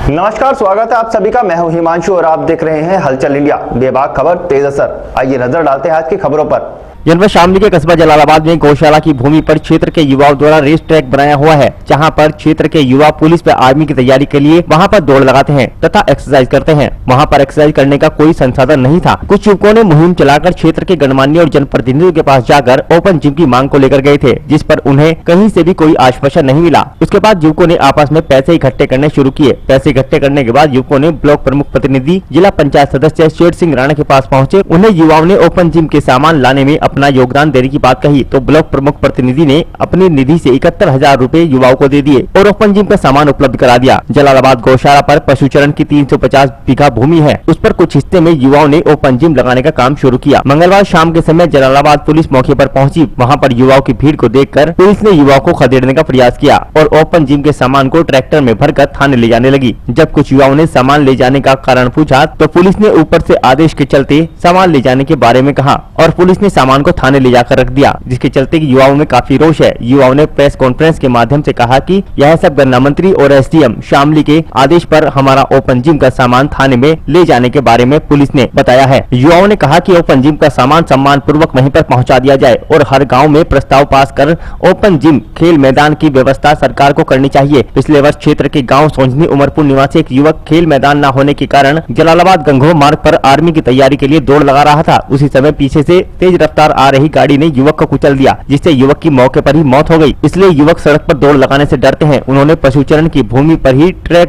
नमस्कार, स्वागत है आप सभी का। मैं हूं हिमांशु और आप देख रहे हैं हलचल इंडिया। बेबाक खबर, तेज असर। आइए नजर डालते हैं आज की खबरों पर। जनपद शामली के कस्बा जलालाबाद में गौशाला की भूमि पर क्षेत्र के युवाओं द्वारा रेस ट्रैक बनाया हुआ है, जहां पर क्षेत्र के युवा पुलिस व आर्मी की तैयारी के लिए वहां पर दौड़ लगाते हैं तथा एक्सरसाइज करते हैं। वहां पर एक्सरसाइज करने का कोई संसाधन नहीं था। कुछ युवकों ने मुहिम चलाकर क्षेत्र के गणमान्य और जनप्रतिनिधियों के पास जाकर ओपन जिम की मांग को लेकर गए थे, जिस पर उन्हें कहीं से भी कोई आश्वासन नहीं मिला। उसके बाद युवकों ने आपस में पैसे इकट्ठे करने शुरू किए। पैसे इकट्ठे करने के बाद युवकों ने ब्लॉक प्रमुख प्रतिनिधि जिला पंचायत सदस्य शेर सिंह राणा के पास पहुंचे। उन्हें युवाओं ने ओपन जिम के सामान लाने में अपना योगदान देने की बात कही तो ब्लॉक प्रमुख प्रतिनिधि ने अपनी निधि से 71,000 रूपए युवाओं को दे दिए और ओपन जिम का सामान उपलब्ध करा दिया। जलालाबाद गौशाला पर पशुचरण की 350 बीघा भूमि है, उस पर कुछ हिस्से में युवाओं ने ओपन जिम लगाने का काम शुरू किया। मंगलवार शाम के समय जलालाबाद पुलिस मौके पर पहुंची। वहां पर युवाओं की भीड़ को देखकर पुलिस ने युवाओं को खदेड़ने का प्रयास किया और ओपन जिम के सामान को ट्रैक्टर में भरकर थाने ले जाने लगी। जब कुछ युवाओं ने सामान ले जाने का कारण पूछा तो पुलिस ने ऊपर से आदेश के चलते सामान ले जाने के बारे में कहा और पुलिस ने सामान को थाने ले जाकर रख दिया, जिसके चलते युवाओं में काफी रोष है। युवाओं ने प्रेस कॉन्फ्रेंस के माध्यम से कहा कि यह सब गन्ना मंत्री और एसडीएम शामली के आदेश पर हमारा ओपन जिम का सामान थाने में ले जाने के बारे में पुलिस ने बताया है। युवाओं ने कहा कि ओपन जिम का सामान सम्मान पूर्वक वहीं पर पहुंचा दिया जाए और हर गांव में प्रस्ताव पास कर ओपन जिम खेल मैदान की व्यवस्था सरकार को करनी चाहिए। पिछले वर्ष क्षेत्र के गाँव सोंजनी उमरपुर निवासी एक युवक खेल मैदान न होने के कारण जलालाबाद गंगोह मार्ग पर आर्मी की तैयारी के लिए दौड़ लगा रहा था। उसी समय पीछे से तेज रफ्तार आ रही गाड़ी ने युवक को कुचल दिया, जिससे युवक की मौके पर ही मौत हो गई। इसलिए युवक सड़क पर दौड़ लगाने से डरते हैं। उन्होंने पशुचरण की भूमि पर ही ट्रैक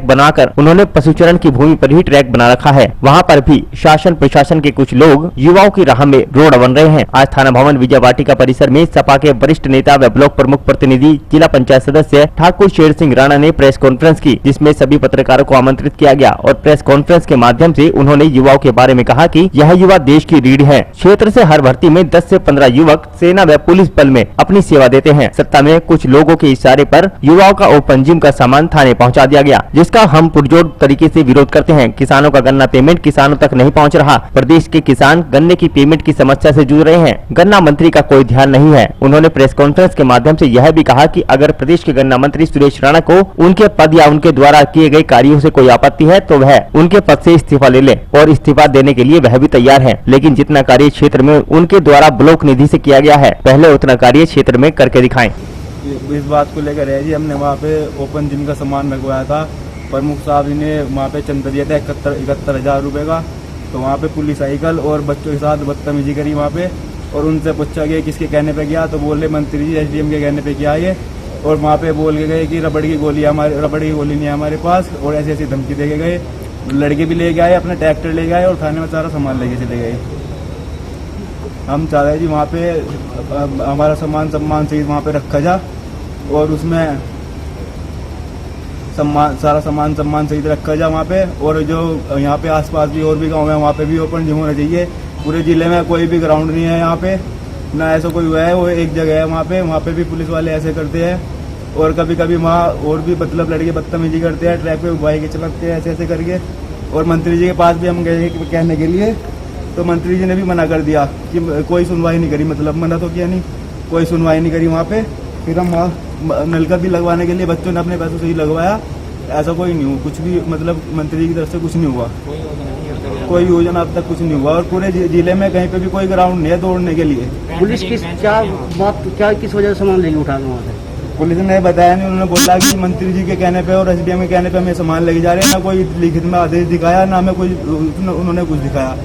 बना रखा है। वहाँ पर भी शासन प्रशासन के कुछ लोग युवाओं की राह में रोड बन रहे हैं। आज थाना भवन विजय वाटिका परिसर में सपा के वरिष्ठ नेता व ब्लॉक प्रमुख प्रतिनिधि जिला पंचायत सदस्य ठाकुर शेर सिंह राणा ने प्रेस कॉन्फ्रेंस की, जिसमें सभी पत्रकारों को आमंत्रित किया गया और प्रेस कॉन्फ्रेंस के माध्यम से उन्होंने युवाओं के बारे में कहा कि यह युवा देश की रीढ़ है। क्षेत्र से हर भर्ती में 10 से 15 युवक सेना व पुलिस बल में अपनी सेवा देते हैं। सत्ता में कुछ लोगों के इशारे पर युवाओं का ओपन जिम का सामान थाने पहुंचा दिया गया, जिसका हम पुरजोर तरीके से विरोध करते हैं। किसानों का गन्ना पेमेंट किसानों तक नहीं पहुंच रहा। प्रदेश के किसान गन्ने की पेमेंट की समस्या से जूझ रहे हैं। गन्ना मंत्री का कोई ध्यान नहीं है। उन्होंने प्रेस कॉन्फ्रेंस के माध्यम से यह भी कहा कि अगर प्रदेश के गन्ना मंत्री सुरेश राणा को उनके पद या उनके द्वारा किए गए कार्यों से कोई आपत्ति है तो वह उनके पद से इस्तीफा ले ले और इस्तीफा देने के लिए वह भी तैयार है। लेकिन जितना कार्य क्षेत्र में उनके द्वारा ब्लॉक निधि से किया गया है, पहले उतना कार्य क्षेत्र में करके दिखाएं। इस बात को लेकर है जी, हमने वहाँ पे ओपन जिम का सामान रखवाया था। प्रमुख साहब ने वहाँ पे चंदा दिया था 71,000 रुपये का। तो वहाँ पे पुलिस आई कल और बच्चों के साथ बदतमीजी करी वहाँ पे और उनसे पूछा गया किसके कहने पे गया, तो बोले मंत्री जी एसडीएम के कहने पे गया ये। और वहाँ पे बोल के गए कि रबड़ की गोली नहीं है हमारे पास और ऐसी ऐसी धमकी दे के गए। लड़के भी ले गए, अपना ट्रैक्टर ले गए और थाने में सारा सामान लेके चले गए। हम चाह रहे हैं जी वहाँ पे हमारा सम्मान सहित वहाँ पे रखा जा और उसमें सारा सम्मान सहित रखा जा वहाँ पे। और जो यहाँ पे आसपास भी और भी गाँव है वहाँ पे भी ओपन जिम होना चाहिए। पूरे जिले में कोई भी ग्राउंड नहीं है यहाँ पे, ना ऐसा कोई हुआ है। वो एक जगह है वहाँ पे भी पुलिस वाले ऐसे करते हैं और कभी कभी वहाँ और भी मतलब लड़के बदतमीजी करते हैं, ट्रैक पे बाइक चलाते हैं ऐसे ऐसे करके। और मंत्री जी के पास भी हम गए कहने के लिए, तो मंत्री जी ने भी मना कर दिया कि कोई सुनवाई नहीं करी। मतलब मना तो किया नहीं, कोई सुनवाई नहीं करी वहाँ पे। फिर हम वहाँ नलका भी लगवाने के लिए बच्चों ने अपने पैसों से ही लगवाया। ऐसा कोई नहीं हुआ कुछ भी, मतलब मंत्री जी की तरफ से कुछ नहीं हुआ, कोई योजना अब तक कुछ नहीं हुआ। और पूरे जिले में कहीं पे भी कोई ग्राउंड नहीं है दौड़ने के लिए। पुलिस किस वजह से सामान लेके उठा रहे हैं? पुलिस ने बताया नहीं, उन्होंने बोला कि मंत्री जी के कहने पे और एसडीएम के कहने पे हमें सामान लेके जा रहे हैं। ना कोई लिखित में आदेश दिखाया, ना हमें कोई उन्होंने कुछ दिखाया।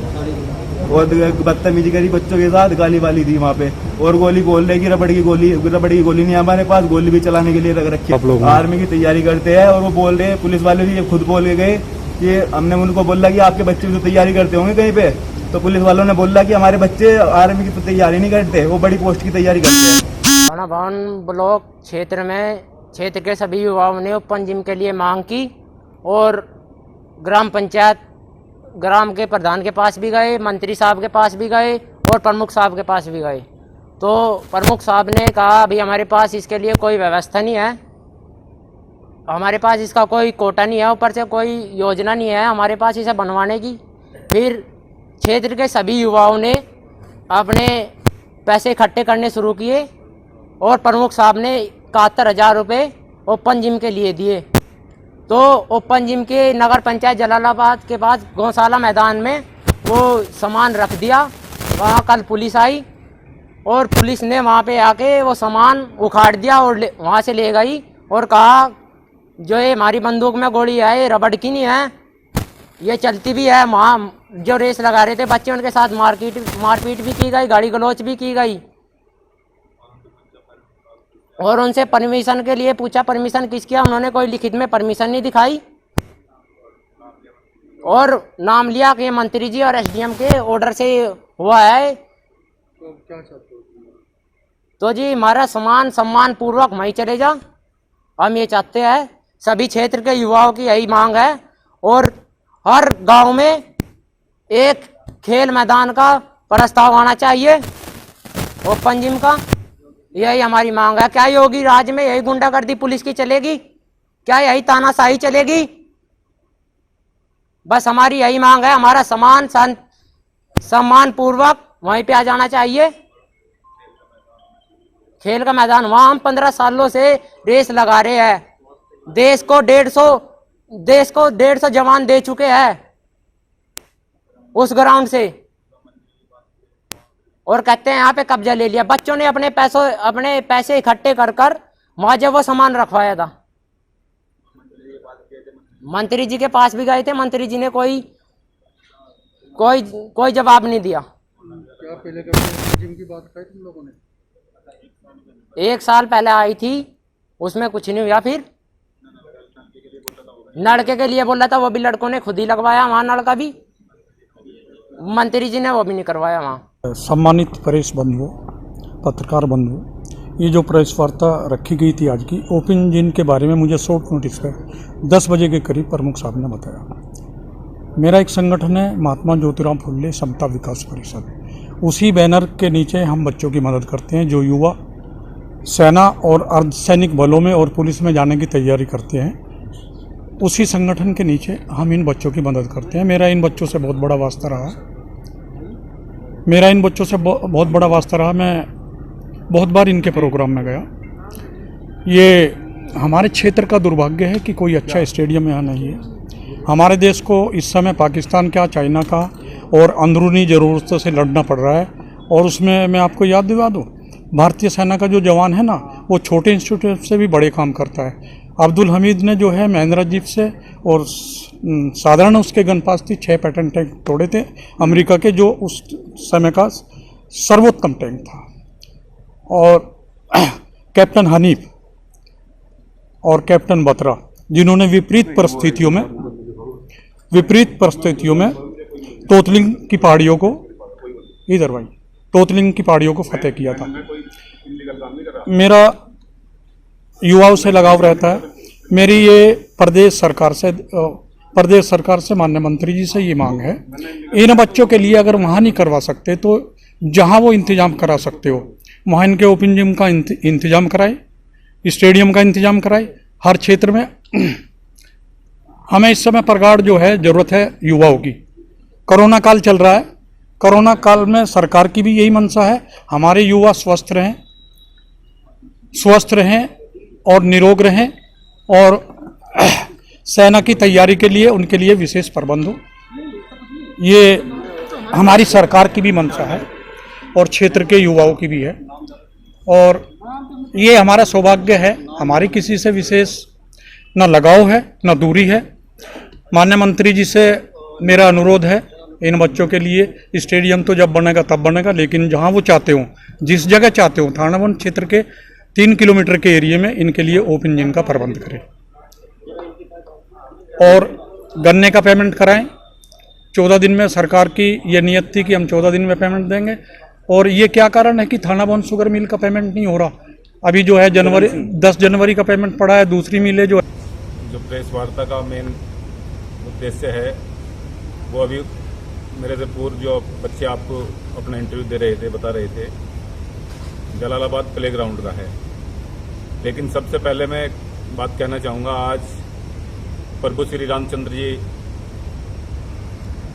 और बदतमीजी करी बच्चों के साथ, गाली वाली दी वहाँ पे। और गोली बोल रहे कि रबड़ की गोली नहीं हमारे पास, गोली भी चलाने के लिए रख रखी है। आर्मी की तैयारी करते हैं और वो बोल रहे पुलिस वाले भी खुद बोल के गए कि हमने उनको बोला कि आपके बच्चे भी तो तैयारी करते होंगे कहीं पे, तो पुलिस वालों ने बोला कि हमारे बच्चे आर्मी की तैयारी नहीं करते, वो बड़ी पोस्ट की तैयारी करते हैं। थाना भवन ब्लॉक क्षेत्र के सभी युवाओं ने ओपन जिम के लिए मांग की और ग्राम पंचायत ग्राम के प्रधान के पास भी गए, मंत्री साहब के पास भी गए और प्रमुख साहब के पास भी गए। तो प्रमुख साहब ने कहा अभी हमारे पास इसके लिए कोई व्यवस्था नहीं है, हमारे पास इसका कोई कोटा नहीं है, ऊपर से कोई योजना नहीं है हमारे पास इसे बनवाने की। फिर क्षेत्र के सभी युवाओं ने अपने पैसे इकट्ठे करने शुरू किए और प्रमुख साहब ने 71,000 रुपये ओपन जिम के लिए दिए। तो ओपन जिम के नगर पंचायत जलालाबाद के पास गौशाला मैदान में वो सामान रख दिया। वहाँ कल पुलिस आई और पुलिस ने वहाँ पे आके वो सामान उखाड़ दिया और वहाँ से ले गई और कहा जो ये हमारी बंदूक में गोली है ये रबड़ की नहीं है, ये चलती भी है। वहाँ जो रेस लगा रहे थे बच्चे उनके साथ मारपीट भी की गई, गाड़ी गलौच भी की गई और उनसे परमिशन के लिए पूछा, परमिशन किसकी है, उन्होंने कोई लिखित में परमिशन नहीं दिखाई और नाम लिया कि मंत्री जी और एसडीएम के ऑर्डर से हुआ है। तो जी हमारा सामान सम्मान पूर्वक वहीं चले जा, हम ये चाहते हैं। सभी क्षेत्र के युवाओं की यही मांग है और हर गांव में एक खेल मैदान का प्रस्ताव आना चाहिए ओपन जिम का, यही हमारी मांग है। क्या योगी राज्य में यही गुंडागर्दी पुलिस की चलेगी? क्या यही तानाशाही चलेगी? बस हमारी यही मांग है, हमारा सम्मान पूर्वक वहीं पे आ जाना चाहिए। खेल का मैदान, वहां हम 15 सालों से रेस लगा रहे हैं, देश को 150 जवान दे चुके हैं उस ग्राउंड से और कहते हैं यहाँ पे कब्जा ले लिया। बच्चों ने अपने पैसे इकट्ठे कर वहां जब वो सामान रखवाया था। मंत्री जी के पास भी गए थे, मंत्री जी ने कोई जवाब नहीं दिया। क्या पहले कभी जिम की बात कही तुम लोगों ने? 1 साल पहले आई थी, उसमें कुछ नहीं हुआ। फिर लड़के के लिए बोला था, वो भी लड़कों ने खुद ही लगवाया वहाँ नलका भी, मंत्री जी ने वो भी नहीं करवाया वहाँ। सम्मानित प्रेस बंधुओं, पत्रकार बंधुओं, ये जो प्रेस वार्ता रखी गई थी आज की ओपन जिम के बारे में मुझे शॉर्ट नोटिस पर 10 बजे के करीब प्रमुख साहब ने बताया। मेरा एक संगठन है महात्मा ज्योतिराव फुल्ले समता विकास परिषद, उसी बैनर के नीचे हम बच्चों की मदद करते हैं जो युवा सेना और अर्धसैनिक बलों में और पुलिस में जाने की तैयारी करते हैं। उसी संगठन के नीचे हम इन बच्चों की मदद करते हैं। मेरा इन बच्चों से बहुत बड़ा वास्ता रहा। मैं बहुत बार इनके प्रोग्राम में गया। ये हमारे क्षेत्र का दुर्भाग्य है कि कोई अच्छा स्टेडियम यहाँ नहीं है। हमारे देश को इस समय पाकिस्तान का, चाइना का और अंदरूनी ज़रूरतों से लड़ना पड़ रहा है और उसमें मैं आपको याद दिला दूँ, भारतीय सेना का जो जवान है ना, वो छोटे इंस्टीट्यूट से भी बड़े काम करता है। अब्दुल हमीद ने जो है महिंद्रा जीप से और साधारण उसके गनपास थी 6 पैटर्न टैंक तोड़े थे अमेरिका के, जो उस समय का सर्वोत्तम टैंक था। और कैप्टन हनीफ और कैप्टन बत्रा, जिन्होंने विपरीत परिस्थितियों में तोतलिंग की पहाड़ियों को फतेह किया था। मेरा युवाओं से लगाव रहता है। मेरी ये प्रदेश सरकार से माननीय मंत्री जी से ये मांग है, इन बच्चों के लिए अगर वहाँ नहीं करवा सकते तो जहाँ वो इंतजाम करा सकते हो वहाँ इनके ओपन जिम का इंतजाम कराए, स्टेडियम का इंतजाम कराए हर क्षेत्र में। हमें इस समय प्रगाढ़ जो है ज़रूरत है युवाओं की। कोरोना काल चल रहा है, कोरोना काल में सरकार की भी यही मंशा है, हमारे युवा स्वस्थ रहें और निरोग रहें और सेना की तैयारी के लिए उनके लिए विशेष प्रबंध हो। ये हमारी सरकार की भी मंशा है और क्षेत्र के युवाओं की भी है और ये हमारा सौभाग्य है। हमारी किसी से विशेष न लगाव है न दूरी है। माननीय मंत्री जी से मेरा अनुरोध है, इन बच्चों के लिए स्टेडियम तो जब बनेगा तब बनेगा, लेकिन जहां वो चाहते हो, जिस जगह चाहते हो, थाना वन क्षेत्र के 3 किलोमीटर के एरिया में इनके लिए ओपन जिम का प्रबंध करें और गन्ने का पेमेंट कराएं। 14 दिन में सरकार की ये नियत थी कि हम 14 दिन में पेमेंट देंगे और ये क्या कारण है कि थाना वन शुगर मिल का पेमेंट नहीं हो रहा। अभी जो है 10 जनवरी का पेमेंट पड़ा है, दूसरी मिलें जो प्रेस वार्ता का मेन उद्देश्य है वो अभी मेरे से पूर्व जो बच्चे आपको अपना इंटरव्यू दे रहे थे, बता रहे थे, जलालाबाद प्ले ग्राउंड का है। लेकिन सबसे पहले मैं बात कहना चाहूँगा, आज प्रभु श्री रामचंद्र जी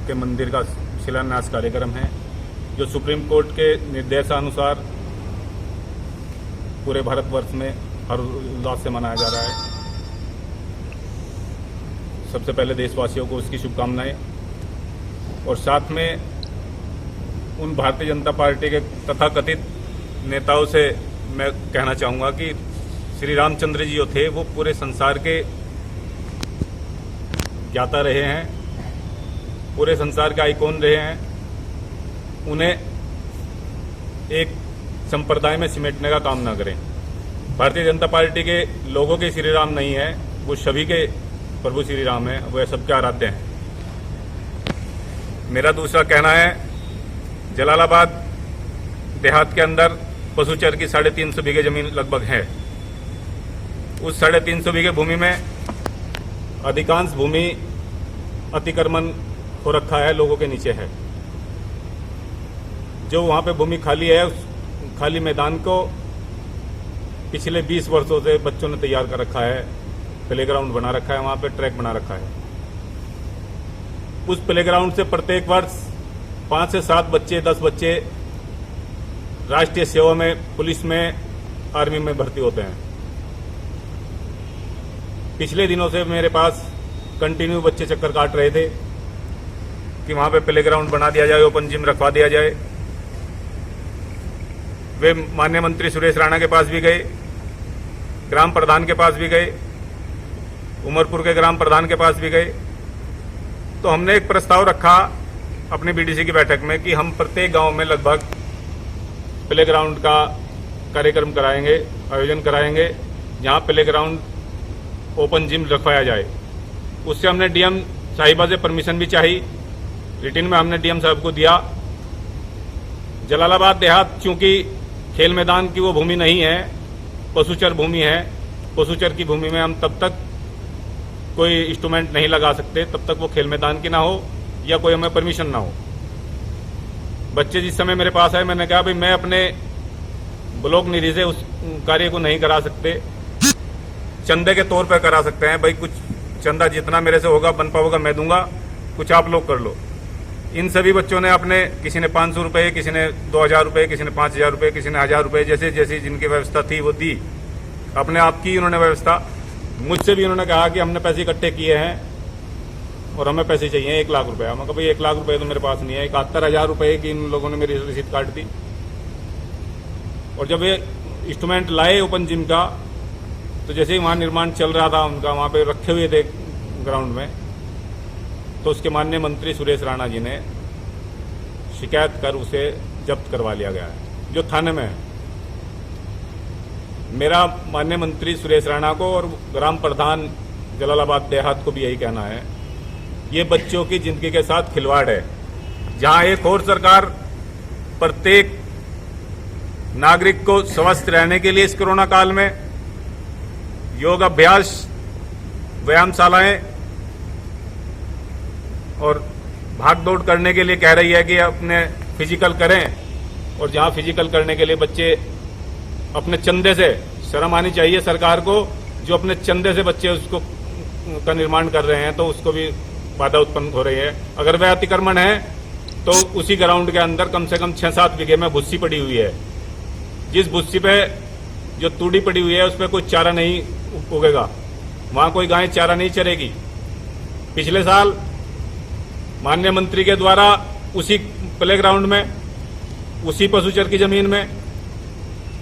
के मंदिर का शिलान्यास कार्यक्रम है, जो सुप्रीम कोर्ट के निर्देशानुसार पूरे भारतवर्ष में हर उल्लास से मनाया जा रहा है। सबसे पहले देशवासियों को उसकी शुभकामनाएं, और साथ में उन भारतीय जनता पार्टी के तथाकथित नेताओं से मैं कहना चाहूँगा कि श्री रामचंद्र जी जो थे वो पूरे संसार के ज्ञाता रहे हैं, पूरे संसार के आइकॉन रहे हैं। उन्हें एक संप्रदाय में सिमटने का काम ना करें। भारतीय जनता पार्टी के लोगों के श्री राम नहीं है, वो सभी के प्रभु श्री राम है, वो सबके आराध्य हैं। मेरा दूसरा कहना है, जलालाबाद देहात के अंदर पशुचर की 350 बीघे जमीन लगभग है। उस 350 बीघे भूमि में अधिकांश भूमि अतिक्रमण हो रखा है, लोगों के नीचे है। जो वहां पे भूमि खाली है, उस खाली मैदान को पिछले 20 वर्षों से बच्चों ने तैयार कर रखा है, प्लेग्राउंड बना रखा है, वहां पे ट्रैक बना रखा है। उस प्लेग्राउंड से प्रत्येक वर्ष 5 से 7 बच्चे, 10 बच्चे राष्ट्रीय सेवा में, पुलिस में, आर्मी में भर्ती होते हैं। पिछले दिनों से मेरे पास कंटिन्यू बच्चे चक्कर काट रहे थे कि वहां पे प्लेग्राउंड बना दिया जाए, ओपन जिम रखवा दिया जाए। वे माननीय मंत्री सुरेश राणा के पास भी गए, ग्राम प्रधान के पास भी गए, उमरपुर के ग्राम प्रधान के पास भी गए। तो हमने एक प्रस्ताव रखा अपनी बीडीसी की बैठक में कि हम प्रत्येक गांव में लगभग प्लेग्राउंड का कार्यक्रम कराएंगे, आयोजन कराएंगे, जहां प्लेग्राउंड ओपन जिम रखवाया जाए। उससे हमने डीएम साहिबा से परमिशन भी चाहिए, रिटन में हमने डीएम साहब को दिया। जलालाबाद देहात चूंकि खेल मैदान की वो भूमि नहीं है, पशुचर भूमि है। पशुचर की भूमि में हम तब तक कोई इंस्ट्रूमेंट नहीं लगा सकते तब तक वो खेल मैदान की ना हो या कोई हमें परमिशन ना हो। बच्चे जिस समय मेरे पास आए, मैंने कहा भाई मैं अपने ब्लॉक निधि से उस कार्य को नहीं करा सकते, चंदे के तौर पर करा सकते हैं। भाई कुछ चंदा जितना मेरे से होगा, बन पाओगा, मैं दूंगा, कुछ आप लोग कर लो। इन सभी बच्चों ने अपने, किसी ने 500 रुपये, किसी ने 2000 रुपये, किसी ने 5000 रुपये, किसी ने 1000 रुपये, जैसे जैसी जिनकी व्यवस्था थी वो दी। अपने आप की उन्होंने व्यवस्था। मुझसे भी उन्होंने कहा कि हमने पैसे इकट्ठे किए हैं और हमें पैसे चाहिए 1 लाख रुपया। मैं कहा भाई 1 लाख रुपये तो मेरे पास नहीं है। 71,000 रुपये की इन लोगों ने मेरी रसीद काट दी। और जब ये इंस्ट्रूमेंट लाए ओपन जिम का, तो जैसे ही वहाँ निर्माण चल रहा था उनका, वहाँ पे रखे हुए थे ग्राउंड में, तो उसके माननीय मंत्री सुरेश राणा जी ने शिकायत कर उसे जब्त करवा लिया गया है, जो थाने में है। मेरा माननीय मंत्री सुरेश राणा को और ग्राम प्रधान जलालाबाद देहात को भी यही कहना है, ये बच्चों की जिंदगी के साथ खिलवाड़ है। जहां एक और सरकार प्रत्येक नागरिक को स्वस्थ रहने के लिए इस कोरोना काल में योग अभ्यास, व्यायामशालाएं और भाग दौड़ करने के लिए कह रही है कि अपने फिजिकल करें, और जहां फिजिकल करने के लिए बच्चे अपने चंदे से, शर्म आनी चाहिए सरकार को, जो अपने चंदे से बच्चे उसको का निर्माण कर रहे हैं, तो उसको भी बाधा उत्पन्न हो रही है। अगर वह अतिक्रमण है तो उसी ग्राउंड के अंदर कम से कम 6-7 बीघे में भुस्सी पड़ी हुई है। जिस भुस्सी पे जो तूड़ी पड़ी हुई है उस पर कोई चारा नहीं उगेगा, वहां कोई गाय चारा नहीं चरेगी। पिछले साल माननीय मंत्री के द्वारा उसी प्लेग्राउंड में, उसी पशुचर की जमीन में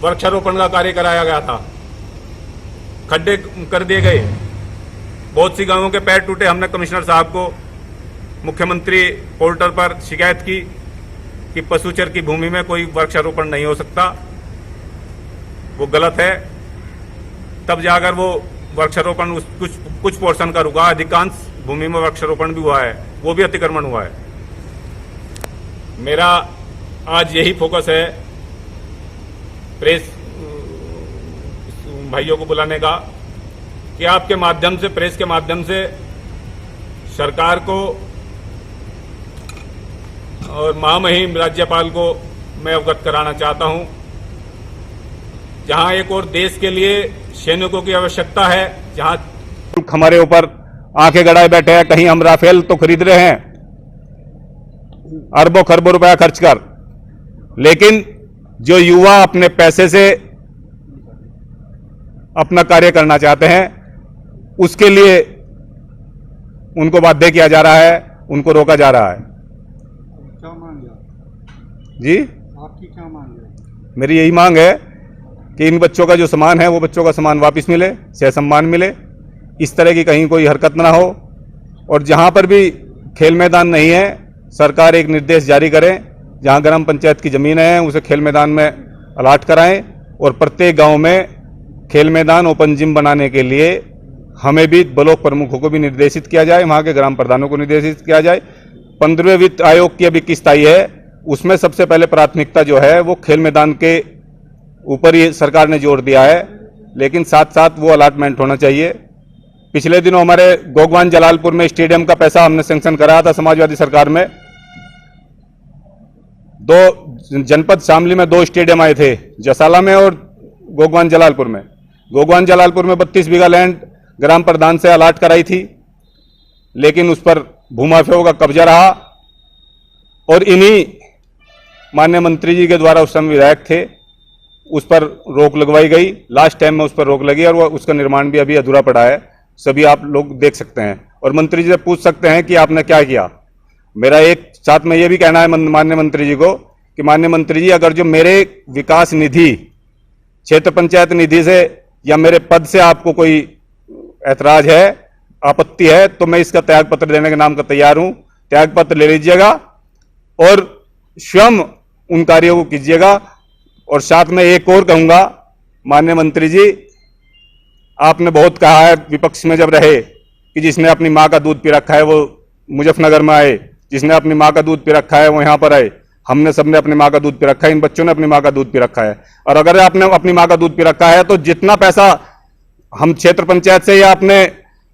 वृक्षारोपण का कार्य कराया गया था। खड्डे कर दिए गए, बहुत सी गांवों के पैर टूटे। हमने कमिश्नर साहब को मुख्यमंत्री पोर्टल पर शिकायत की कि पशुचर की भूमि में कोई वृक्षारोपण नहीं हो सकता, वो गलत है। तब जाकर वो वृक्षारोपण कुछ पोर्शन का रुका, अधिकांश भूमि में वृक्षारोपण भी हुआ है, वो भी अतिक्रमण हुआ है। मेरा आज यही फोकस है प्रेस भाइयों को बुलाने का, कि आपके माध्यम से, प्रेस के माध्यम से सरकार को और महामहिम राज्यपाल को मैं अवगत कराना चाहता हूं, जहां एक और देश के लिए सैनिकों की आवश्यकता है, जहां हमारे ऊपर आंखें गड़ाए बैठे हैं। कहीं हम राफेल तो खरीद रहे हैं अरबों खरबों रुपया खर्च कर, लेकिन जो युवा अपने पैसे से अपना कार्य करना चाहते हैं, उसके लिए उनको बाध्य किया जा रहा है, उनको रोका जा रहा है। क्या मांग है जी, आपकी क्या मांग है? मेरी यही मांग है कि इन बच्चों का जो सामान है वो बच्चों का सामान वापस मिले, सह सम्मान मिले, इस तरह की कहीं कोई हरकत ना हो। और जहां पर भी खेल मैदान नहीं है, सरकार एक निर्देश जारी करे, जहां ग्राम पंचायत की जमीन है उसे खेल मैदान में अलाट कराएं और प्रत्येक गांव में खेल मैदान ओपन जिम बनाने के लिए हमें भी ब्लॉक प्रमुखों को भी निर्देशित किया जाए, वहां के ग्राम प्रधानों को निर्देशित किया जाए। 15वें वित्त आयोग की अभी किस्त आई है, उसमें सबसे पहले प्राथमिकता जो है वो खेल मैदान के ऊपर ही सरकार ने जोर दिया है, लेकिन साथ साथ वो अलाटमेंट होना चाहिए। पिछले दिनों हमारे गोगवान जलालपुर में स्टेडियम का पैसा हमने सैंक्शन कराया था समाजवादी सरकार में। दो जनपद शामली में 2 स्टेडियम आए थे, जसाला में और गोगवान जलालपुर में। गोगवान जलालपुर में 32 बीघा लैंड ग्राम प्रधान से अलाट कराई थी, लेकिन उस पर भूमाफियाओं का कब्जा रहा और इन्हीं माननीय मंत्री जी के द्वारा उस समय विधायक थे, उस पर रोक लगवाई गई। लास्ट टाइम में उस पर रोक लगी और उसका निर्माण भी अभी अधूरा पड़ा है, सभी आप लोग देख सकते हैं और मंत्री जी से पूछ सकते हैं कि आपने क्या किया। मेरा एक साथ में ये भी कहना है माननीय मंत्री जी को कि माननीय मंत्री जी, अगर जो मेरे विकास निधि, क्षेत्र पंचायत निधि से या मेरे पद से आपको कोई ऐतराज है, आपत्ति है, तो मैं इसका त्याग पत्र देने के नाम का तैयार हूं। त्याग पत्र ले लीजिएगा और स्वयं उन कार्यों को कीजिएगा। और साथ में एक और कहूंगा, माननीय मंत्री जी, आपने बहुत कहा है विपक्ष में जब रहे कि जिसने अपनी मां का दूध पी रखा है वो मुजफ्फरनगर में आए, जिसने अपनी मां का दूध पी रखा है वो यहां पर आए। हमने सबने अपनी मां का दूध पी रखा है, इन बच्चों ने अपनी मां का दूध पी रखा है। और अगर आपने अपनी मां का दूध पी रखा है तो जितना पैसा हम क्षेत्र पंचायत से या अपने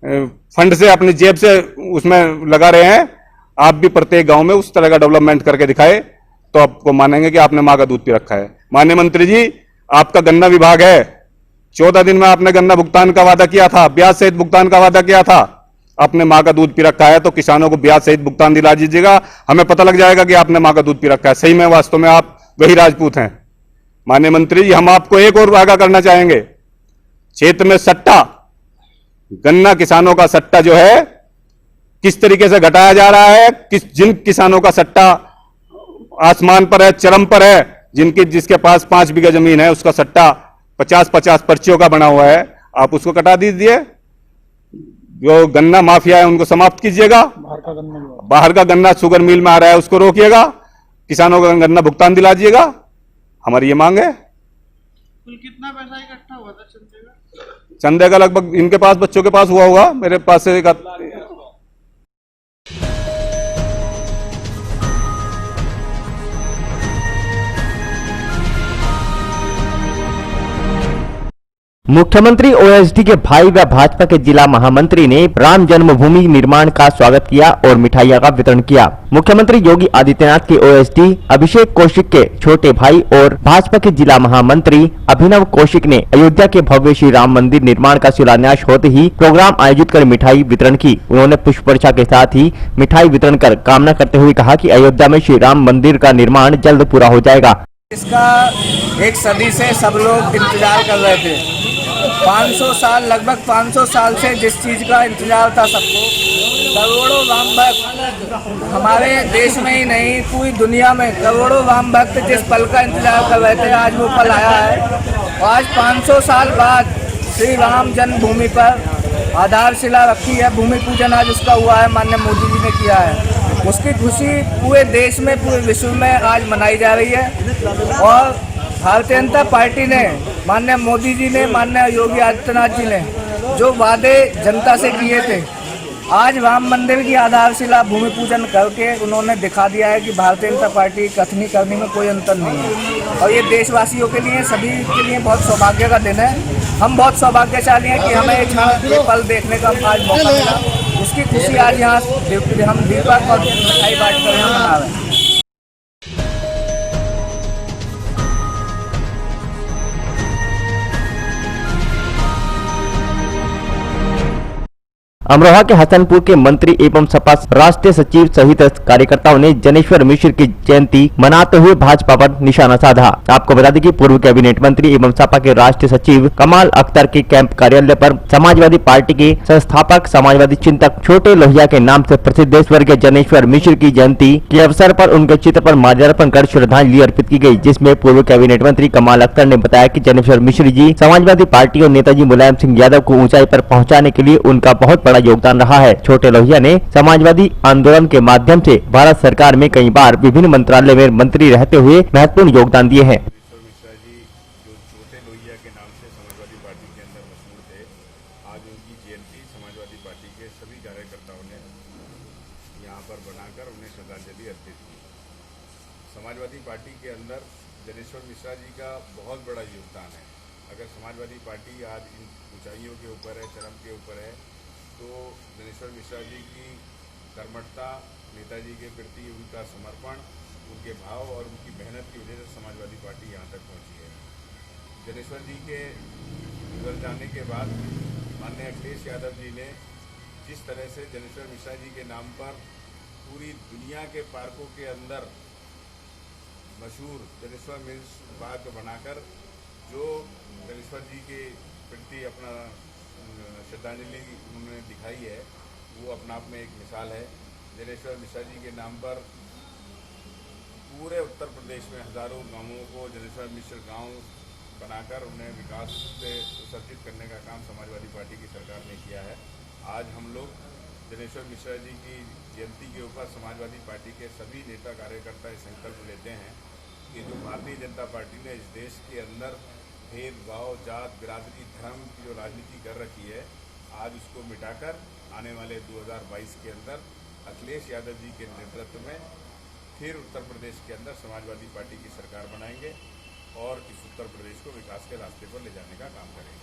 फंड से, अपनी जेब से उसमें लगा रहे हैं, आप भी प्रत्येक गांव में उस तरह का डेवलपमेंट करके दिखाए तो आपको मानेंगे कि आपने मां का दूध पी रखा है। माननीय मंत्री जी, आपका गन्ना विभाग है, 14 दिन में आपने गन्ना भुगतान का वादा किया था, ब्याज सहित भुगतान का वादा किया था। आपने मां का दूध पी रखा है तो किसानों को ब्याज सहित भुगतान दिला दीजिएगा, हमें पता लग जाएगा कि आपने मां का दूध पी रखा है। सही में वास्तव में आप वही राजपूत हैं। माननीय मंत्री जी, हम आपको एक और आगाह करना चाहेंगे, क्षेत्र में सट्टा, गन्ना किसानों का सट्टा जो है किस तरीके से घटाया जा रहा है, जिन किसानों का सट्टा आसमान पर है, चरम पर है, जिसके पास 5 बीघा जमीन है, उसका सट्टा 50-50 पर्चियों का बना हुआ है, आप उसको कटा दीजिए। जो गन्ना माफिया है उनको समाप्त कीजिएगा। बाहर का गन्ना शुगर मिल में आ रहा है उसको रोकिएगा, किसानों का गन्ना भुगतान दिला दीजिएगा, हमारी ये मांग है। कुल कितना पैसा इकट्ठा हुआ था चंदे का? चंदे का लगभग इनके पास, बच्चों के पास हुआ होगा, मेरे पास से मुख्यमंत्री ओएसडी के भाई व भाजपा के जिला महामंत्री ने राम जन्मभूमि निर्माण का स्वागत किया और मिठाइयों का वितरण किया। मुख्यमंत्री योगी आदित्यनाथ के ओएसडी अभिषेक कौशिक के छोटे भाई और भाजपा के जिला महामंत्री अभिनव कौशिक ने अयोध्या के भव्य श्री राम मंदिर निर्माण का शिलान्यास होते ही प्रोग्राम आयोजित कर मिठाई वितरण की। उन्होंने पुष्प वर्षा के साथ ही मिठाई वितरण कर कामना करते हुए कहा कि अयोध्या में श्री राम मंदिर का निर्माण जल्द पूरा हो जाएगा। इसका एक सदी से सब लोग इंतजार कर रहे थे। 500 साल, लगभग 500 साल से जिस चीज़ का इंतजार था सबको, करोड़ों राम भक्त हमारे देश में ही नहीं पूरी दुनिया में करोड़ों राम भक्त जिस पल का इंतजार कर रहे थे, आज वो पल आया है। और आज 500 साल बाद श्री राम जन्मभूमि पर आधारशिला रखी है, भूमि पूजन आज उसका हुआ है, माननीय मोदी जी ने किया है। उसकी खुशी पूरे देश में, पूरे विश्व में आज मनाई जा रही है। और भारतीय जनता पार्टी ने, माननीय मोदी जी ने, माननीय योगी आदित्यनाथ जी ने जो वादे जनता से किए थे, आज राम मंदिर की आधारशिला भूमि पूजन करके उन्होंने दिखा दिया है कि भारतीय जनता पार्टी कथनी करने में कोई अंतर नहीं है। और ये देशवासियों के लिए, सभी के लिए बहुत सौभाग्य का दिन है। हम बहुत सौभाग्यशाली हैं कि हमें ये पल देखने का आज मौका मिला। उसकी खुशी आज यहाँ हम दीपक और मिठाई बांट कर यहाँ मना रहे हैं। अमरोहा के हसनपुर के मंत्री एवं सपा राष्ट्रीय सचिव सहित कार्यकर्ताओं ने जनेश्वर मिश्र की जयंती मनाते हुए भाजपा पर निशाना साधा। आपको बता दें कि पूर्व कैबिनेट मंत्री एवं सपा के राष्ट्रीय सचिव कमाल अख्तर के कैंप कार्यालय पर समाजवादी पार्टी के संस्थापक समाजवादी चिंतक छोटे लोहिया के नाम से प्रसिद्ध स्वर्गीय जनेश्वर मिश्र की जयंती के अवसर पर उनके चित्र पर माल्यार्पण कर श्रद्धांजलि अर्पित की गई, जिसमें पूर्व कैबिनेट मंत्री कमाल अख्तर ने बताया कि जनेश्वर मिश्र जी समाजवादी पार्टी और नेताजी मुलायम सिंह यादव को ऊंचाई पर पहुंचाने के लिए उनका बहुत बड़ा योगदान रहा है। छोटे लोहिया ने समाजवादी आंदोलन के माध्यम से भारत सरकार में कई बार विभिन्न मंत्रालय में मंत्री रहते हुए महत्वपूर्ण योगदान दिए हैं। मिश्रा जी जो छोटे लोहिया के नाम से समाजवादी पार्टी के अंदर मशहूर थे, आज उनकी जयंती समाजवादी पार्टी के सभी कार्यकर्ताओं ने यहाँ पर बनाकर उन्हें श्रद्धांजलि अर्पित की। समाजवादी पार्टी के अंदर जनेश्वर मिश्रा जी का बहुत बड़ा योगदान है। अगर समाजवादी पार्टी आज इन ऊंचाइयों के ऊपर है, चरम के ऊपर है, तो जनेश्वर मिश्रा जी की कर्मठता, नेताजी के प्रति उनका समर्पण, उनके भाव और उनकी मेहनत की वजह से समाजवादी पार्टी यहाँ तक पहुँची है। जनेश्वर जी के गुजर जाने के बाद माननीय अखिलेश यादव जी ने जिस तरह से जनेश्वर मिश्रा जी के नाम पर पूरी दुनिया के पार्कों के अंदर मशहूर जनेश्वर मिश्र पार्क बनाकर जो जनेश्वर जी के प्रति अपना श्रद्धांजलि उन्होंने दिखाई है, वो अपना आप में एक मिसाल है। जनेश्वर मिश्रा जी के नाम पर पूरे उत्तर प्रदेश में हजारों गांवों को जनेश्वर मिश्र गांव बनाकर उन्हें विकास से सुसज्जित करने का काम समाजवादी पार्टी की सरकार ने किया है। आज हम लोग जनेश्वर मिश्रा जी की जयंती के ऊपर समाजवादी पार्टी के सभी नेता कार्यकर्ता इस संकल्प लेते हैं कि जो भारतीय जनता पार्टी ने इस देश के अंदर भेदभाव, जात, बिरादरी, धर्म की जो राजनीति कर रखी है, आज उसको मिटाकर आने वाले 2022 के अंदर अखिलेश यादव जी के नेतृत्व में फिर उत्तर प्रदेश के अंदर समाजवादी पार्टी की सरकार बनाएंगे और इस उत्तर प्रदेश को विकास के रास्ते पर ले जाने का काम करेंगे।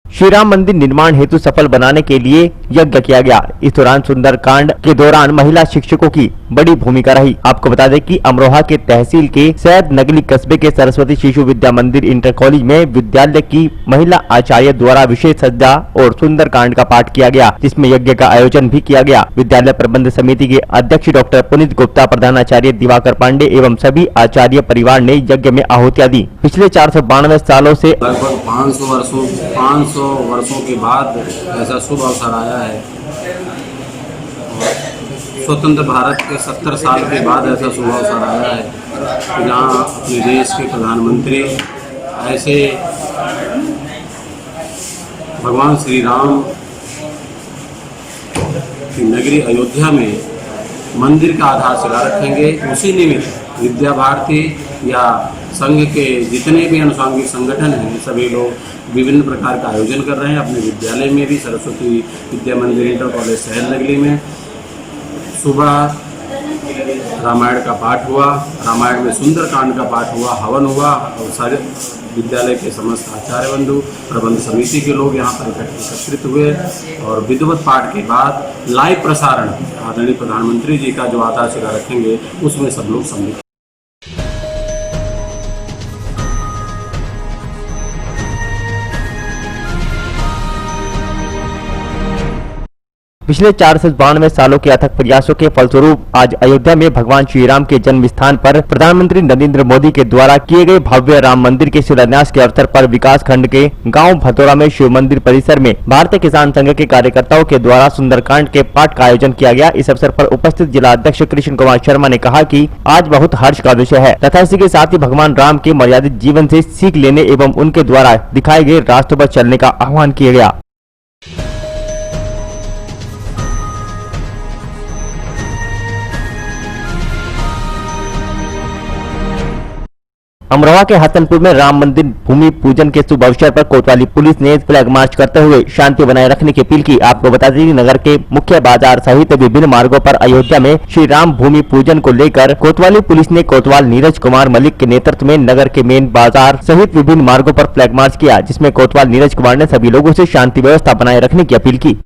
श्री राम मंदिर निर्माण हेतु सफल बनाने के लिए यज्ञ किया गया। इस दौरान सुंदरकांड के दौरान महिला शिक्षकों की बड़ी भूमिका रही। आपको बता दें कि अमरोहा के तहसील के सैयद नगली कस्बे के सरस्वती शिशु विद्या मंदिर इंटर कॉलेज में विद्यालय की महिला आचार्य द्वारा विशेष सज्जा और सुंदरकांड का पाठ किया गया, जिसमें यज्ञ का आयोजन भी किया गया। विद्यालय प्रबंध समिति के अध्यक्ष डॉक्टर पुनीत गुप्ता, प्रधानाचार्य दिवाकर पांडे एवं सभी आचार्य परिवार ने यज्ञ में आहुतियां दी। पिछले 492 सालों से लगभग 500 वर्षों के बाद ऐसा शुभ अवसर आया है। स्वतंत्र भारत के 70 साल के बाद ऐसा शुभ अवसर आया है कि जहाँ अपने देश के प्रधानमंत्री ऐसे भगवान श्री राम की नगरी अयोध्या में मंदिर का आधारशिला रखेंगे। उसी निमित्त विद्या भारती या संघ के जितने भी अनुषंगिक संगठन हैं, सभी लोग विभिन्न प्रकार का आयोजन कर रहे हैं। अपने विद्यालय में भी सरस्वती विद्या मंदिर इंटर कॉलेज सैयद नगरी में सुबह रामायण का पाठ हुआ, रामायण में सुंदरकांड का पाठ हुआ, हवन हुआ और सारे विद्यालय के समस्त आचार्य बंधु, प्रबंध समिति के लोग यहाँ पर एकत्रित हुए और विधिवत पाठ के बाद लाइव प्रसारण आदरणीय प्रधानमंत्री जी का जो आधारशिला रखेंगे उसमें सब लोग सम्मिलित। पिछले 492 सालों के अथक प्रयासों के फलस्वरूप आज अयोध्या में भगवान श्री राम के जन्म स्थान पर प्रधानमंत्री नरेंद्र मोदी के द्वारा किए गए भव्य राम मंदिर के शिलान्यास के अवसर पर विकास खंड के गांव भदौरा में शिव मंदिर परिसर में भारतीय किसान संघ के कार्यकर्ताओं के द्वारा सुंदरकांड के पाठ का आयोजन किया गया। इस अवसर पर उपस्थित जिला अध्यक्ष कृष्ण कुमार शर्मा ने कहा कि आज बहुत हर्ष का विषय है तथा इसी के साथ ही भगवान राम के मर्यादित जीवन से सीख लेने एवं उनके द्वारा दिखाए गए रास्तों पर चलने का आह्वान किया गया। अमरोहा के हसनपुर में राम मंदिर भूमि पूजन के शुभ अवसर पर कोतवाली पुलिस ने फ्लैग मार्च करते हुए शांति बनाए रखने की अपील की। आपको बता दें कि नगर के मुख्य बाजार सहित विभिन्न मार्गों पर अयोध्या में श्री राम भूमि पूजन को लेकर कोतवाली पुलिस ने कोतवाल नीरज कुमार मलिक के नेतृत्व में नगर के मेन बाजार सहित विभिन्न मार्गों पर फ्लैग मार्च किया, जिसमें कोतवाल नीरज कुमार ने सभी लोगों से शांति व्यवस्था बनाए रखने की अपील की।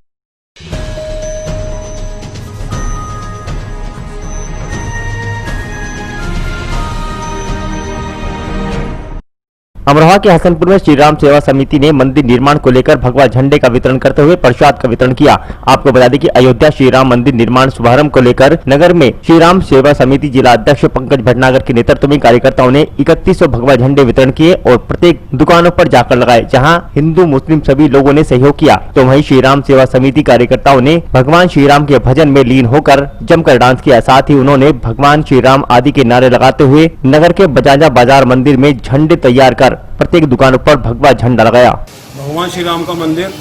अमरोहा के हसनपुर में श्री राम सेवा समिति ने मंदिर निर्माण को लेकर भगवा झंडे का वितरण करते हुए प्रसाद का वितरण किया। आपको बता दें कि अयोध्या श्री राम मंदिर निर्माण शुभारंभ को लेकर नगर में श्री राम सेवा समिति जिला अध्यक्ष पंकज भटनागर के नेतृत्व में कार्यकर्ताओं ने 3100 भगवा झंडे वितरण किए और प्रत्येक दुकानों पर जाकर लगाए, जहाँ हिंदू मुस्लिम सभी लोगों ने सहयोग किया। तो वहीं श्री राम सेवा समिति कार्यकर्ताओं ने भगवान श्री राम के भजन में लीन होकर जमकर डांस किया। साथ ही उन्होंने भगवान श्री राम आदि के नारे लगाते हुए नगर के बजाजा बाजार मंदिर में झंडे तैयार कर प्रत्येक दुकानों पर भगवा झंडा लगाया। भगवान श्री राम का मंदिर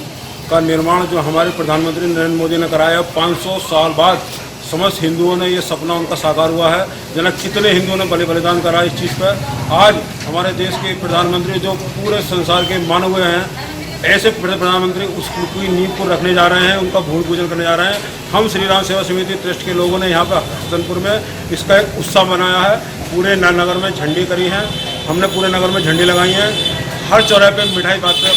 का निर्माण जो हमारे प्रधानमंत्री नरेंद्र मोदी ने कराया, 500 साल बाद समस्त हिंदुओं ने ये सपना उनका साकार हुआ है। जना कितने हिंदुओं ने बलिदान करा इस चीज़ पर। आज हमारे देश के प्रधानमंत्री जो पूरे संसार के माने हुए हैं, ऐसे प्रधानमंत्री उसकी नींव को रखने जा रहे हैं, उनका भूमि पूजन करने जा रहे हैं। हम श्री राम सेवा समिति ट्रस्ट के लोगों ने यहाँ पर हसनपुर में इसका एक उत्सव मनाया है। पूरे नगर में झंडी करी हैं, हमने पूरे नगर में झंडी लगाई हैं। हर चौराहे पे मिठाई बांटने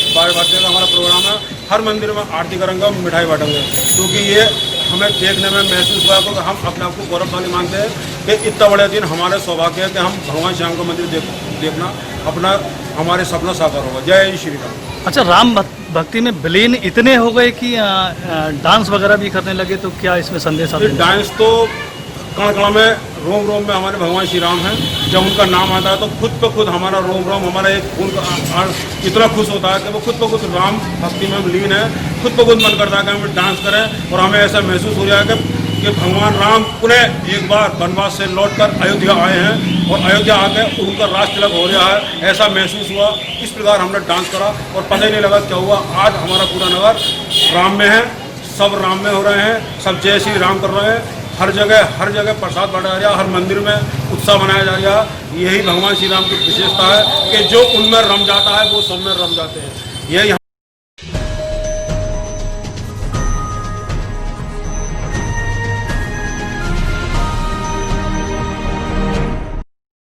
का हमारा प्रोग्राम है। हर मंदिर में आरती करेंगे, मिठाई बांटेंगे, क्योंकि ये हमें देखने में महसूस हुआ क्योंकि हम अपने आप को गौरवशाली मानते हैं कि इतना बड़े दिन हमारे सौभाग्य है कि हम भगवान श्याम का मंदिर देखना अपना हमारे सपना साकार होगा। जय श्री राम। अच्छा, राम भक्ति में विलीन इतने हो गए कि डांस वगैरह भी करने लगे, तो क्या इसमें संदेश आता है? डांस तो कण कण में रोम रोम में हमारे भगवान श्री राम हैं। जब उनका नाम आता है तो खुद पे खुद हमारा रोम रोम, हमारा एक खून का इतना खुश होता है कि वो खुद पे खुद राम भक्ति में लीन है। खुद पे खुद मन करता है कि हम डांस करें और हमें ऐसा महसूस हो जाए कि भगवान राम पुनः एक बार वनवास से लौटकर अयोध्या आए हैं और अयोध्या आकर उनका राज तिलक हो रहा है, ऐसा महसूस हुआ। इस प्रकार हमने डांस करा और पता ही नहीं लगा क्या हुआ। आज हमारा पूरा नगर राम में है, सब राम में हो रहे हैं, सब जय श्री राम कर रहे हैं। हर जगह प्रसाद बांटा जा रहा है, हर मंदिर में उत्सव मनाया जा रहा है। यही भगवान श्री राम की विशेषता है कि जो उनमें रम जाता है वो सब में रम जाते हैं। यही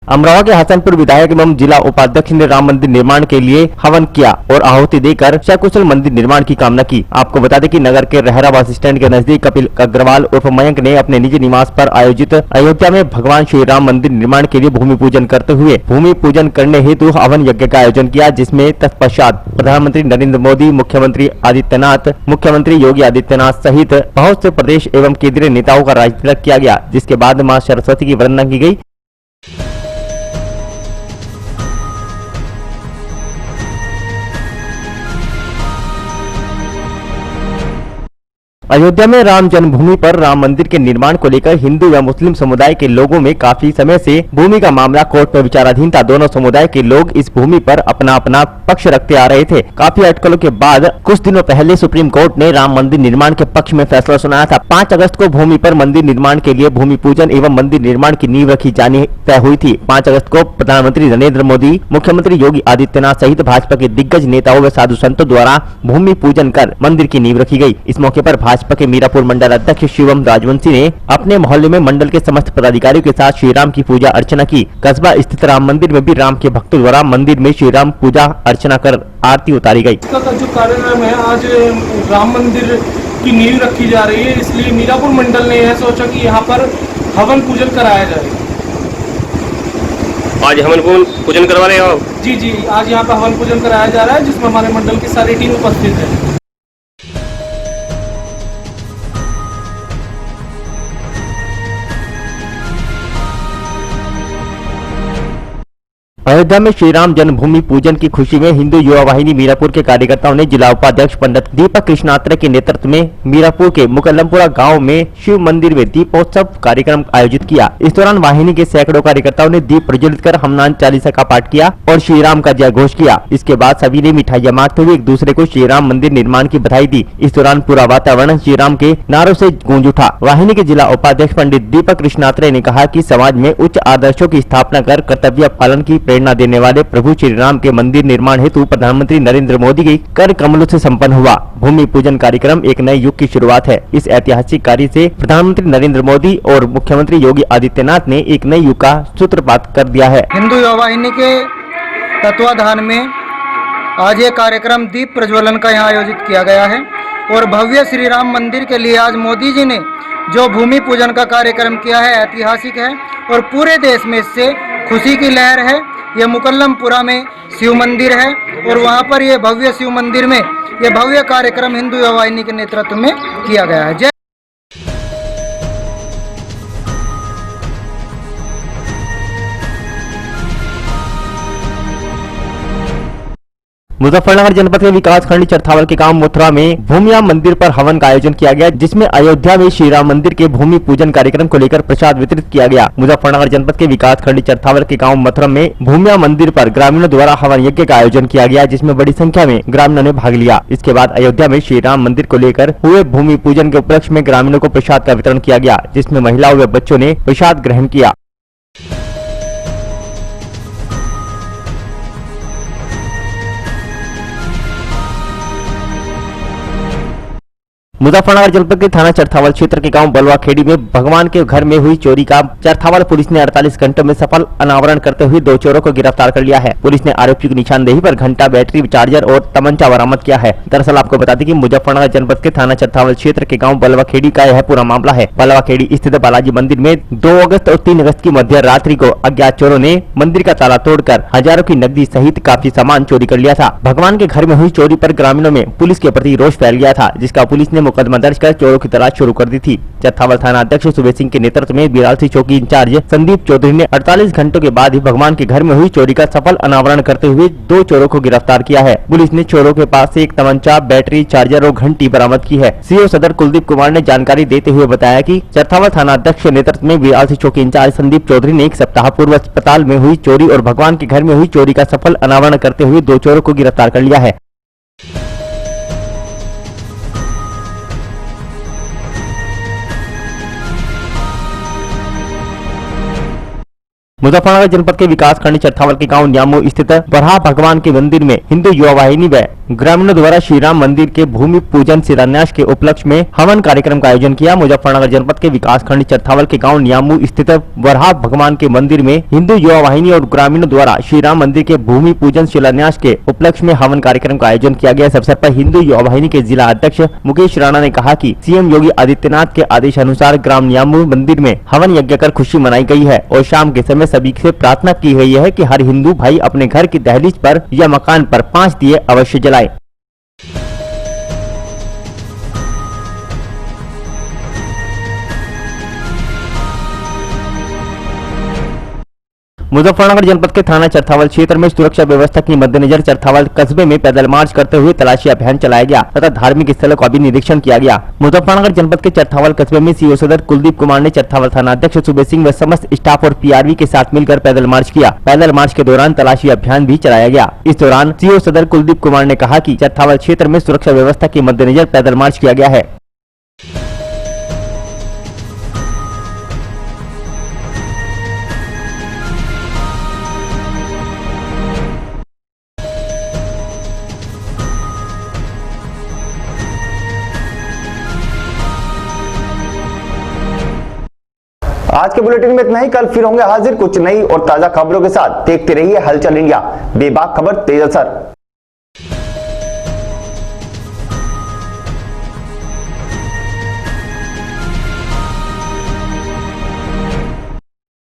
अमरोहा के हसनपुर विधायक एवं जिला उपाध्यक्ष ने राम मंदिर निर्माण के लिए हवन किया और आहुति देकर सकुशल मंदिर निर्माण की कामना की। आपको बता दें कि नगर के रहरा बस स्टैंड के नजदीक कपिल अग्रवाल उर्फ मयंक ने अपने निजी निवास पर आयोजित अयोध्या में भगवान श्री राम मंदिर निर्माण के लिए भूमि पूजन करते हुए भूमि पूजन करने हेतु हवन यज्ञ का आयोजन किया, जिसमें तत्पश्चात प्रधानमंत्री नरेंद्र मोदी, मुख्यमंत्री आदित्यनाथ, मुख्यमंत्री योगी आदित्यनाथ सहित बहुत से प्रदेश एवं केंद्रीय नेताओं का राज तिलक किया गया, जिसके बाद मां सरस्वती की वंदना की गई। अयोध्या में राम जन्मभूमि पर राम मंदिर के निर्माण को लेकर हिंदू व मुस्लिम समुदाय के लोगों में काफी समय से भूमि का मामला कोर्ट में विचाराधीन था। दोनों समुदाय के लोग इस भूमि पर अपना अपना पक्ष रखते आ रहे थे। काफी अटकलों के बाद कुछ दिनों पहले सुप्रीम कोर्ट ने राम मंदिर निर्माण के पक्ष में फैसला सुनाया था। 5 अगस्त को भूमि पर मंदिर निर्माण के लिए भूमि पूजन एवं मंदिर निर्माण की नींव रखी जानी तय हुई थी। 5 अगस्त को प्रधानमंत्री नरेंद्र मोदी, मुख्यमंत्री योगी आदित्यनाथ सहित भाजपा के दिग्गज नेताओं व साधु संतों द्वारा भूमि पूजन कर मंदिर की नींव रखी गई। इस मौके पर भाजपा के मीरापुर मंडल अध्यक्ष शिवम राजवंशी ने अपने मोहल्ले में मंडल के समस्त पदाधिकारियों के साथ श्री राम की पूजा अर्चना की। कस्बा स्थित राम मंदिर में भी राम के भक्तों द्वारा मंदिर में श्री राम पूजा अर्चना कर आरती उतारी गई। इसका जो कार्यक्रम है, आज राम मंदिर की नींव रखी जा रही है, इसलिए मीरापुर मंडल ने यह सोचा कि यहाँ पर हवन पूजन कराया जाए। आज हवन पूजन करवा रहे हो? जी, आज यहाँ पर हवन पूजन कराया जा रहा है, जिसमें हमारे मंडल की सारी टीम उपस्थित है। अयोध्या में श्री राम जन्मभूमि पूजन की खुशी में हिंदू युवा वाहिनी मीरापुर के कार्यकर्ताओं ने जिला उपाध्यक्ष पंडित दीपक कृष्णात्रे के नेतृत्व में मीरापुर के मुकल्लमपुरा गांव में शिव मंदिर में दीपोत्सव कार्यक्रम आयोजित किया। इस दौरान वाहिनी के सैकड़ों कार्यकर्ताओं ने दीप प्रज्वलित कर हनुमान चालीसा का पाठ किया और श्री राम का जय घोष किया। इसके बाद सभी ने मिठाइयां बांटते हुए एक दूसरे को श्री राम मंदिर निर्माण की बधाई दी। इस दौरान पूरा वातावरण श्री राम के नारों से गूंज उठा। वाहिनी के जिला उपाध्यक्ष पंडित दीपक कृष्णात्रे ने कहा कि समाज में उच्च आदर्शों की स्थापना कर कर्तव्य पालन की प्रेरणा देने वाले प्रभु श्री राम के मंदिर निर्माण हेतु प्रधानमंत्री नरेंद्र मोदी के कर कमलों से संपन्न हुआ। भूमि पूजन कार्यक्रम एक नए युग की शुरुआत है। इस ऐतिहासिक कार्य से प्रधानमंत्री नरेंद्र मोदी और मुख्यमंत्री योगी आदित्यनाथ ने एक नए युग का सूत्रपात कर दिया है। हिंदू युवा वाहिनी के तत्वाधान में आज ये कार्यक्रम दीप प्रज्वलन का यहाँ आयोजित किया गया है और भव्य श्री राम मंदिर के लिए आज मोदी जी ने जो भूमि पूजन का कार्यक्रम किया है ऐतिहासिक है और पूरे देश में इससे खुशी की लहर है। ये मुकल्लमपुरा में शिव मंदिर है और वहाँ पर ये भव्य शिव मंदिर में ये भव्य कार्यक्रम हिंदू युवा वाहिनी के नेतृत्व में किया गया है। मुजफ्फरनगर जनपद के विकास खंड चरथावल के गांव मथुरा में भूमिया मंदिर पर हवन का आयोजन किया गया, जिसमें अयोध्या में श्री राम मंदिर के भूमि पूजन कार्यक्रम को लेकर प्रसाद वितरित किया गया। मुजफ्फरनगर जनपद के विकास खंड चरथावल के गांव मथुरा में भूमिया मंदिर पर ग्रामीणों द्वारा हवन यज्ञ का आयोजन किया गया, जिसमें बड़ी संख्या में ग्रामीणों ने भाग लिया। इसके बाद अयोध्या में श्री राम मंदिर को लेकर हुए भूमि पूजन के उपलक्ष्य में ग्रामीणों को प्रसाद का वितरण किया गया, जिसमें महिलाओं व बच्चों ने प्रसाद ग्रहण किया। मुजफ्फरनगर जनपद के थाना चरथावल क्षेत्र के गांव बलवा खेड़ी में भगवान के घर में हुई चोरी का चरथावल पुलिस ने 48 घंटों में सफल अनावरण करते हुए 2 चोरों को गिरफ्तार कर लिया है। पुलिस ने आरोपियों की निशानदेही पर घंटा, बैटरी, चार्जर और तमंचा बरामद किया है। दरअसल आपको बता दें कि मुजफ्फरनगर जनपद के थाना चरथावल क्षेत्र के गाँव बलवा खेड़ी का यह पूरा मामला है। बलवा खेड़ी स्थित बालाजी मंदिर में 2 अगस्त और 3 अगस्त की मध्य रात्रि को अज्ञात चोरों ने मंदिर का ताला तोड़कर हजारों की नकदी सहित काफी सामान चोरी कर लिया था। भगवान के घर में हुई चोरी पर ग्रामीणों में पुलिस के प्रति रोष फैल गया था, जिसका पुलिस ने मुकदमा दर्ज कर चोरों की तलाश शुरू कर दी थी। चरथावल थाना अध्यक्ष सुबेर सिंह के नेतृत्व में बिरालसी चौकी इंचार्ज संदीप चौधरी ने 48 घंटों के बाद ही भगवान के घर में हुई चोरी का सफल अनावरण करते हुए 2 चोरों को गिरफ्तार किया है। पुलिस ने चोरों के पास से एक तमंचा, बैटरी, चार्जर और घंटी बरामद की है। सीओ सदर कुलदीप कुमार ने जानकारी देते हुए बताया कि चरथावल थाना अध्यक्ष के नेतृत्व में बिरालसी चौकी इंचार्ज संदीप चौधरी ने 1 सप्ताह पूर्व अस्पताल में हुई चोरी और भगवान के घर में हुई चोरी का सफल अनावरण करते हुए 2 चोरों को गिरफ्तार कर लिया है। मुजफ्फरनगर जनपद के विकास खंड चरथावल के गांव न्यामो स्थित बरहा भगवान के मंदिर में हिंदू युवा वाहिनी व ग्रामीणों द्वारा श्री राम मंदिर के भूमि पूजन शिलान्यास के उपलक्ष्य में हवन कार्यक्रम का आयोजन किया। मुजफ्फरनगर जनपद के विकास खंड चरथावल के गांव न्यामू स्थित बरहा भगवान के मंदिर में हिंदू युवा वाहिनी और ग्रामीणों द्वारा श्री राम मंदिर के भूमि पूजन शिलान्यास के उपलक्ष्य में हवन कार्यक्रम का आयोजन किया गया। इस अवसर पर हिंदू युवा वाहिनी के जिला अध्यक्ष मुकेश राणा ने कहा कि सीएम योगी आदित्यनाथ के आदेश अनुसार ग्राम न्यामू मंदिर में हवन यज्ञ कर खुशी मनाई गई है और शाम के समय सभी से प्रार्थना की गई है कि हर हिंदू भाई अपने घर की दहलीज पर या मकान पर 5 दिए अवश्य जलाए। मुजफ्फरनगर जनपद के थाना चरथावल क्षेत्र में सुरक्षा व्यवस्था की मद्देनजर चरथावल कस्बे में पैदल मार्च करते हुए तलाशी अभियान चलाया गया तथा धार्मिक स्थलों का भी निरीक्षण किया गया। मुजफ्फरनगर जनपद के चरथावल कस्बे में सीओ सदर कुलदीप कुमार ने चरथावल थाना अध्यक्ष सुबेर सिंह व समस्त स्टाफ और पीआरवी के साथ मिलकर पैदल मार्च किया। पैदल मार्च के दौरान तलाशी अभियान भी चलाया गया। इस दौरान सीओ सदर कुलदीप कुमार ने कहा कि चरथावल क्षेत्र में सुरक्षा व्यवस्था के मद्देनजर पैदल मार्च किया गया है। आज के बुलेटिन में इतना ही। कल फिर होंगे हाजिर कुछ नई और ताजा खबरों के साथ। देखते रहिए हलचल इंडिया, बेबाक खबर तेज असर।